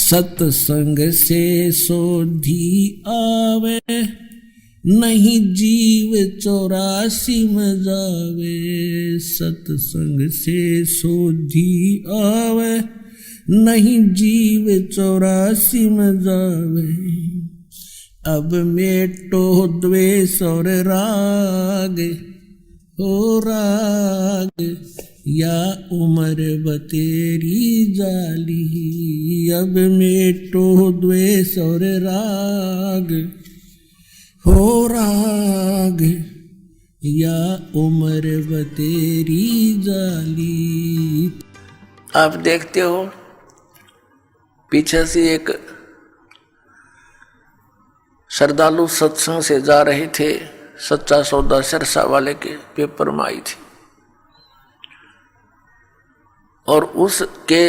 सत्संग से सोधी आवे, नहीं जीव 84 में जावे। सत्संग से सोधी आवे, नहीं जीव 84 में जावे। अब मेटो द्वेष और राग, हो राग या उम्र बतेरी जाली। अब मेटो द्वेष और राग, हो राग या उम्र बतेरी जाली। आप देखते हो पीछे से एक श्रद्धालु सत्संग से जा रहे थे, सच्चा सौदा सिरसा वाले के पेपर में आई थी, और उसके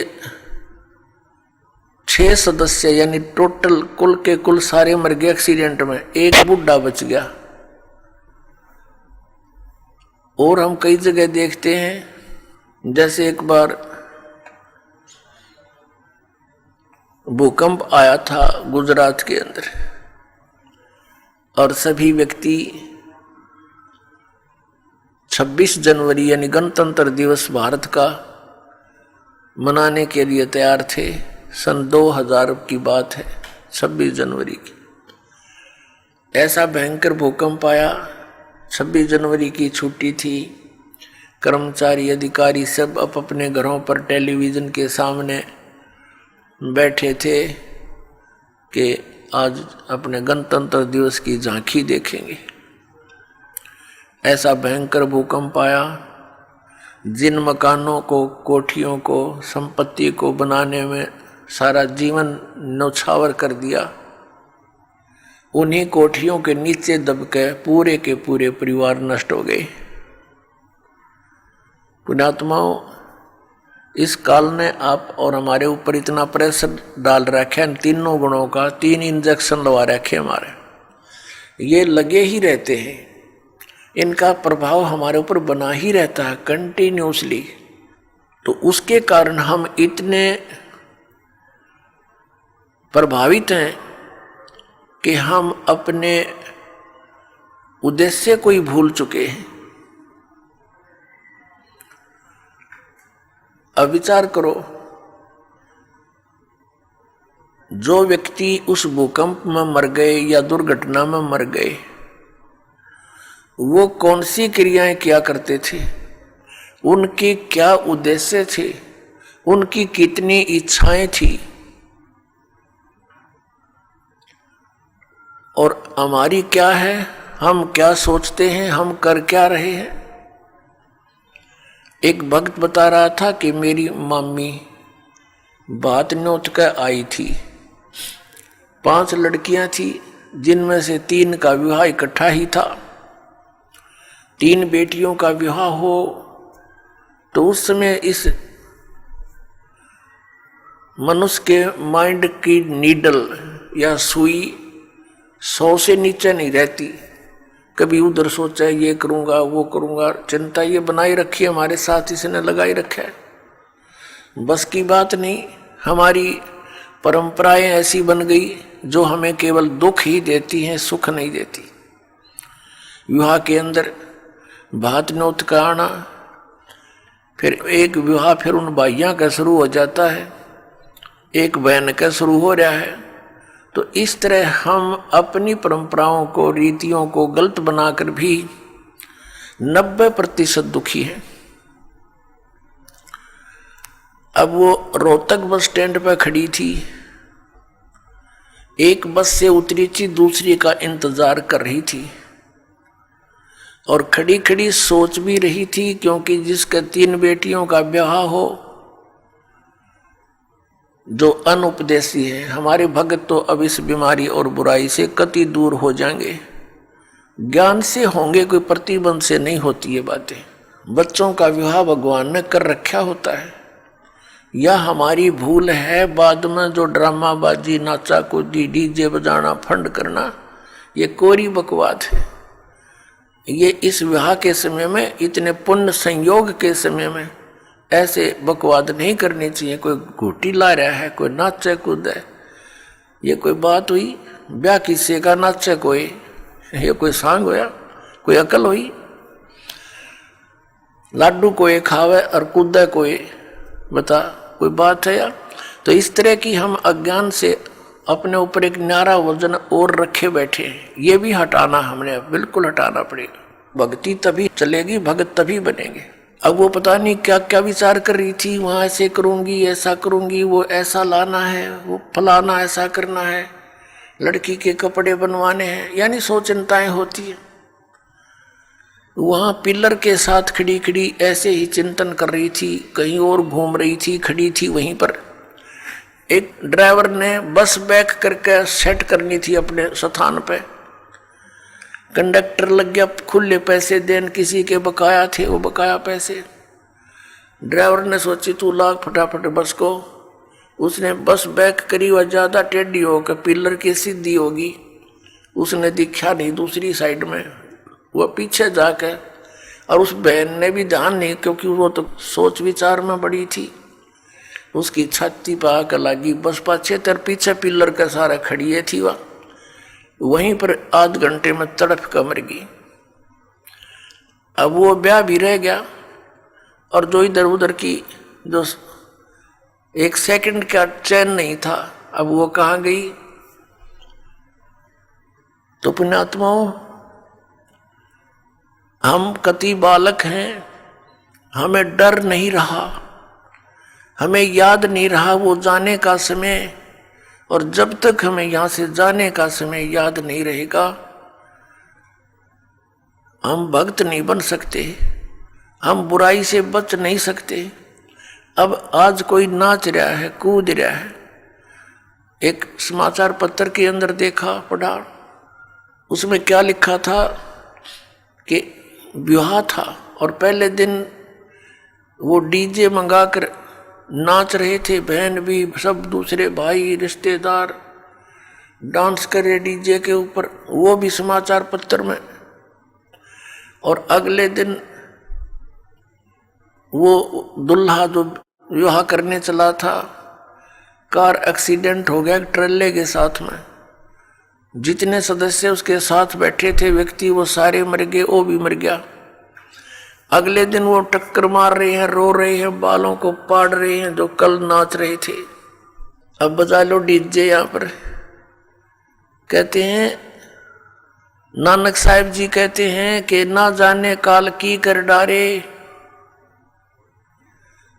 6 सदस्य यानी टोटल कुल के कुल सारे मर गए एक्सीडेंट में, एक बुढ़ा बच गया। और हम कई जगह देखते हैं, जैसे एक बार भूकंप आया था गुजरात के अंदर, और सभी व्यक्ति 26 जनवरी यानी गणतंत्र दिवस भारत का मनाने के लिए तैयार थे। सन 2000 की बात है, 26 जनवरी की। ऐसा भयंकर भूकंप आया, 26 जनवरी की छुट्टी थी, कर्मचारी अधिकारी सब अपने घरों पर टेलीविज़न के सामने बैठे थे कि आज अपने गणतंत्र दिवस की झांकी देखेंगे। ऐसा भयंकर भूकंप आया, जिन मकानों को, कोठियों को, संपत्ति को बनाने में सारा जीवन न्यौछावर कर दिया, उन्हीं कोठियों के नीचे दबके पूरे के पूरे परिवार नष्ट हो गए। पुण्यात्माओं, इस काल ने आप और हमारे ऊपर इतना प्रेशर डाल रखा है, तीनों गुणों का, 3 इंजेक्शन लगा रखे हमारे, ये लगे ही रहते हैं, इनका प्रभाव हमारे ऊपर बना ही रहता है कंटिन्यूसली। तो उसके कारण हम इतने प्रभावित हैं कि हम अपने उद्देश्य को ही भूल चुके हैं। अब विचार करो, जो व्यक्ति उस भूकंप में मर गए या दुर्घटना में मर गए, वो कौन सी क्रियाएं किया करते थे, उनके क्या उद्देश्य थे, उनकी कितनी इच्छाएं थी, और हमारी क्या है, हम क्या सोचते हैं, हम कर क्या रहे हैं। एक भक्त बता रहा था कि मेरी मम्मी बात न्योत कर आई थी, 5 लड़कियां थी, जिनमें से 3 का विवाह इकट्ठा ही था। 3 बेटियों का विवाह हो तो उस समय इस मनुष्य के माइंड की नीडल या सुई 100 से नीचे नहीं रहती। कभी उधर सोचा ये करूँगा, वो करूँगा, चिंता ये बनाई रखी है, हमारे साथ इसने लगाई रखा है। बस की बात नहीं, हमारी परंपराएं ऐसी बन गई जो हमें केवल दुख ही देती हैं, सुख नहीं देती। विवाह के अंदर भात न्योत का आना, फिर एक विवाह फिर उन भाइयों का शुरू हो जाता है, एक बहन का शुरू हो रहा है। तो इस तरह हम अपनी परंपराओं को, रीतियों को गलत बनाकर भी 90% दुखी हैं। अब वो रोहतक बस स्टैंड पर खड़ी थी, एक बस से उतरी थी, दूसरी का इंतजार कर रही थी, और खड़ी खड़ी सोच भी रही थी, क्योंकि जिसके 3 बेटियों का ब्याह हो, जो अनुपदेशी है, हमारे भगत तो अब इस बीमारी और बुराई से कति दूर हो जाएंगे, ज्ञान से होंगे, कोई प्रतिबंध से नहीं होती ये बातें। बच्चों का विवाह भगवान ने कर रखा होता है, या हमारी भूल है बाद में जो ड्रामाबाजी, नाचा कूदी, डीजे बजाना, फंड करना, ये कोरी बकवाद है। ये इस विवाह के समय में, इतने पुण्य संयोग के समय में ऐसे बकवाद नहीं करनी चाहिए। कोई घूटी ला रहा है, कोई नाचे कूद है, ये कोई बात हुई? ब्याह किसी का नाचे कोई, ये कोई सांग होया? कोई अकल हुई? लाडू कोई खावे और कूदे कोई, बता कोई बात है यार? तो इस तरह की हम अज्ञान से अपने ऊपर एक न्यारा वजन और रखे बैठे हैं, ये भी हटाना हमने बिल्कुल हटाना पड़ेगा। भक्ति तभी चलेगी, भगत तभी बनेंगे। अब वो पता नहीं क्या क्या विचार कर रही थी, वहां ऐसे करूंगी, ऐसा करूंगी, वो ऐसा लाना है, वो फलाना ऐसा करना है, लड़की के कपड़े बनवाने हैं, यानी सौ चिंताएं होती है। वहां पिलर के साथ खड़ी खड़ी ऐसे ही चिंतन कर रही थी, कहीं और घूम रही थी, खड़ी थी वहीं पर। एक ड्राइवर ने बस बैक करके सेट करनी थी अपने स्थान पे, कंडक्टर लग गया खुले पैसे देन, किसी के बकाया थे वो बकाया पैसे। ड्राइवर ने सोची तू लाग फटाफट बस को, उसने बस बैक करी, वह ज़्यादा टेढ़ी होकर पिलर की सीधी होगी, उसने दिखा नहीं दूसरी साइड में, वह पीछे जाके, और उस बहन ने भी ध्यान नहीं, क्योंकि वो तो सोच विचार में बड़ी थी, उसकी छाती पर आकर लगी बस पाछे तर पीछे पिलर के सारा खड़िए थी, वह वहीं पर आध घंटे में तड़प कर मर गई। अब वो ब्याह भी रह गया, और जो इधर उधर की जो एक सेकंड का चैन नहीं था, अब वो कहाँ गई? तो पुण्यात्माओं, हम कति बालक हैं, हमें डर नहीं रहा, हमें याद नहीं रहा वो जाने का समय, और जब तक हमें यहां से जाने का समय याद नहीं रहेगा, हम भक्त नहीं बन सकते, हम बुराई से बच नहीं सकते। अब आज कोई नाच रहा है, कूद रहा है, एक समाचार पत्र के अंदर देखा, पढ़ा, उसमें क्या लिखा था कि विवाह था और पहले दिन वो डीजे मंगाकर नाच रहे थे, बहन भी, सब दूसरे भाई रिश्तेदार डांस करे डीजे के ऊपर, वो भी समाचार पत्र में। और अगले दिन वो दुल्हा जो विवाह करने चला था, कार एक्सीडेंट हो गया ट्रेले के साथ में, जितने सदस्य उसके साथ बैठे थे व्यक्ति वो सारे मर गए, वो भी मर गया। अगले दिन वो टक्कर मार रहे हैं, रो रहे हैं, बालों को पाड़ रहे हैं जो कल नाच रहे थे। अब बजा लो डीजे यहाँ पर। कहते हैं नानक साहिब जी कहते हैं कि ना जाने काल की कर डारे,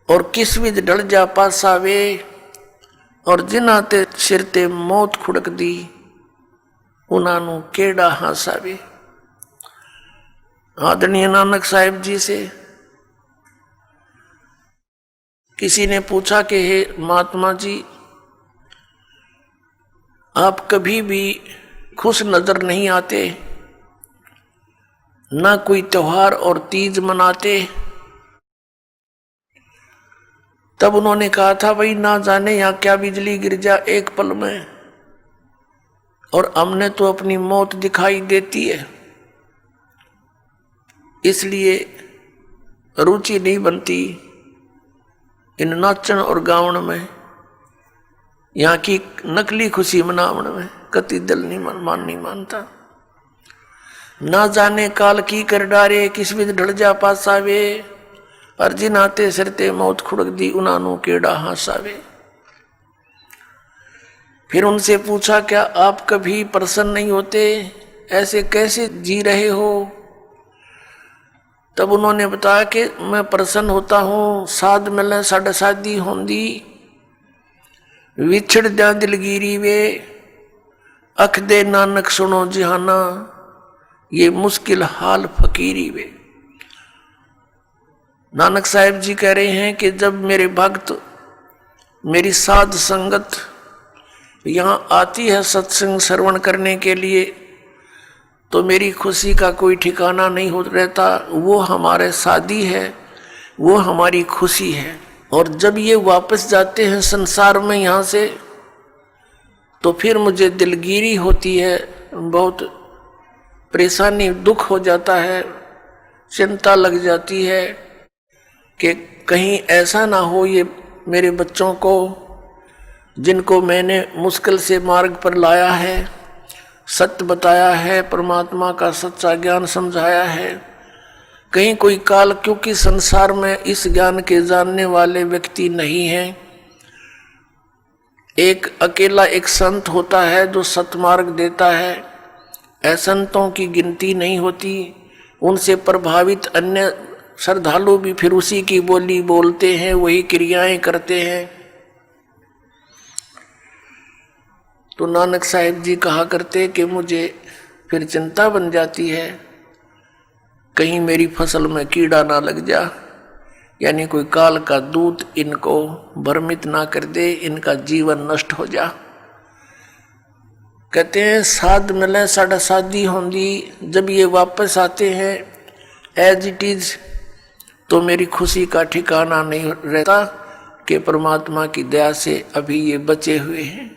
और किस विध ढल जा पासावे, और जिन्हां ते सिर ते मौत खुड़क दी, उन्हां नूं केड़ा हासावे। आदरणीय नानक साहिब जी से किसी ने पूछा कि हे महात्मा जी, आप कभी भी खुश नजर नहीं आते, ना कोई त्योहार और तीज मनाते। तब उन्होंने कहा था भाई ना जाने यहाँ क्या बिजली गिर जा एक पल में, और हमने तो अपनी मौत दिखाई देती है, इसलिए रुचि नहीं बनती इन नाचन और गावन में, यहाँ की नकली खुशी मनावन में, कति दिल नहीं मानता। ना जाने काल की कर डारे, किस विध ढल जा पासावे, और जिन्हां सिर ते मौत खुड़क दी, उन्हां नूं केड़ा हासावे। फिर उनसे पूछा क्या आप कभी प्रसन्न नहीं होते, ऐसे कैसे जी रहे हो? तब उन्होंने बताया कि मैं प्रसन्न होता हूँ, साध मिले साढ़े शादी होंदी, विछड़ जा दिलगिरी वे, अख दे नानक सुनो जिहाना, ये मुश्किल हाल फकीरी वे। नानक साहिब जी कह रहे हैं कि जब मेरे भक्त, मेरी साध संगत यहाँ आती है सत्संग श्रवण करने के लिए, तो मेरी खुशी का कोई ठिकाना नहीं हो रहता। वो हमारे साथी है, वो हमारी खुशी है। और जब ये वापस जाते हैं संसार में यहाँ से, तो फिर मुझे दिलगिरी होती है, बहुत परेशानी दुख हो जाता है, चिंता लग जाती है कि कहीं ऐसा ना हो ये मेरे बच्चों को, जिनको मैंने मुश्किल से मार्ग पर लाया है, सत्य बताया है, परमात्मा का सच्चा ज्ञान समझाया है, कहीं कोई काल, क्योंकि संसार में इस ज्ञान के जानने वाले व्यक्ति नहीं हैं। एक अकेला एक संत होता है जो सतमार्ग देता है, असंतों की गिनती नहीं होती। उनसे प्रभावित अन्य श्रद्धालु भी फिर उसी की बोली बोलते हैं, वही क्रियाएं करते हैं। तो नानक साहिब जी कहा करते कि मुझे फिर चिंता बन जाती है, कहीं मेरी फसल में कीड़ा ना लग जा, यानी कोई काल का दूत इनको भ्रमित ना कर दे, इनका जीवन नष्ट हो जा। कहते हैं साध मिले साढ़ा शादी होंगी, जब ये वापस आते हैं एज इट इज, तो मेरी खुशी का ठिकाना नहीं रहता कि परमात्मा की दया से अभी ये बचे हुए हैं।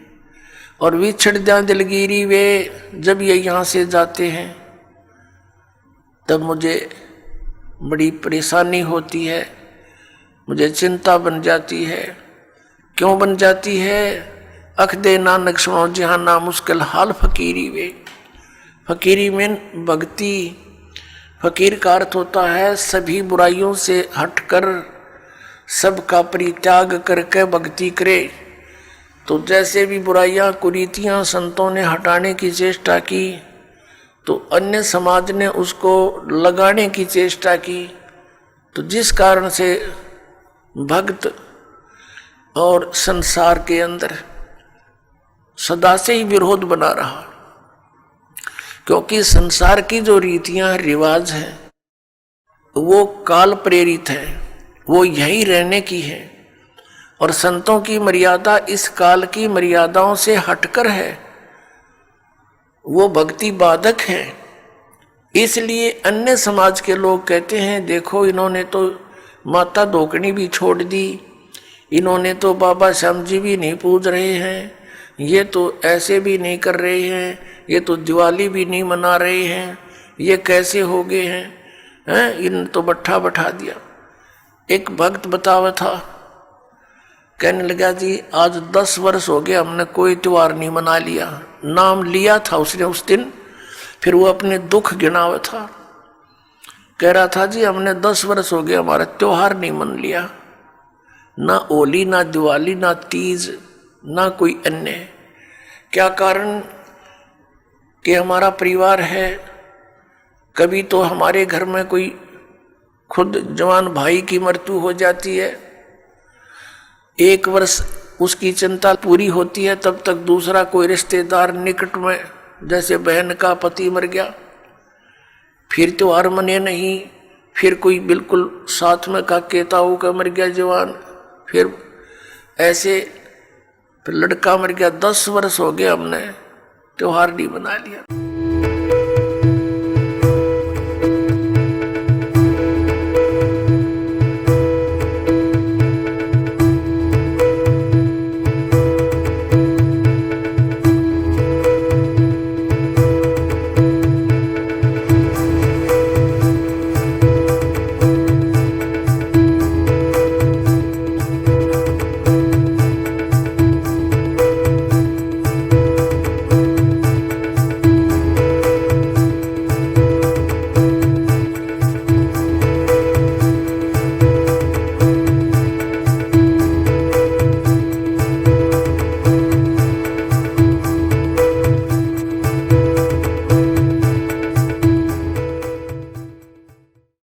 और विछड़ जा दिलगिरी वे, जब ये यहाँ से जाते हैं तब मुझे बड़ी परेशानी होती है, मुझे चिंता बन जाती है। क्यों बन जाती है? अख दे नानक सुनो जहाँ ना मुश्किल हाल फकीरी वे। फकीरी में भक्ति, फकीर का अर्थ होता है सभी बुराइयों से हटकर सबका परित्याग करके भक्ति करे। तो जैसे भी बुराइयां कुरीतियां संतों ने हटाने की चेष्टा की, तो अन्य समाज ने उसको लगाने की चेष्टा की। तो जिस कारण से भक्त और संसार के अंदर सदा से ही विरोध बना रहा, क्योंकि संसार की जो रीतियां रिवाज हैं वो काल प्रेरित है, वो यही रहने की है। और संतों की मर्यादा इस काल की मर्यादाओं से हटकर है, वो भक्ति बाधक है। इसलिए अन्य समाज के लोग कहते हैं देखो इन्होंने तो माता धोकनी भी छोड़ दी, इन्होंने तो बाबा श्याम जी भी नहीं पूज रहे हैं, ये तो ऐसे भी नहीं कर रहे हैं, ये तो दिवाली भी नहीं मना रहे हैं, ये कैसे हो गए हैं, इन तो बट्ठा बैठा दिया। एक भक्त बतावा था, कहने लगा जी आज 10 वर्ष हो गए हमने कोई त्योहार नहीं मना लिया। नाम लिया था उसने उस दिन, फिर वो अपने दुख गिनावा था, कह रहा था जी हमने 10 वर्ष हो गए हमारा त्योहार नहीं मन लिया, ना होली ना दिवाली ना तीज ना कोई अन्य। क्या कारण? कि हमारा परिवार है, कभी तो हमारे घर में कोई खुद जवान भाई की मृत्यु हो जाती है, 1 वर्ष उसकी चिंता पूरी होती है, तब तक दूसरा कोई रिश्तेदार निकट में, जैसे बहन का पति मर गया, फिर त्योहार मने नहीं, फिर कोई बिल्कुल साथ में का केताऊ का मर गया जवान, फिर ऐसे फिर लड़का मर गया। 10 वर्ष हो गए हमने त्योहार नहीं बना लिया।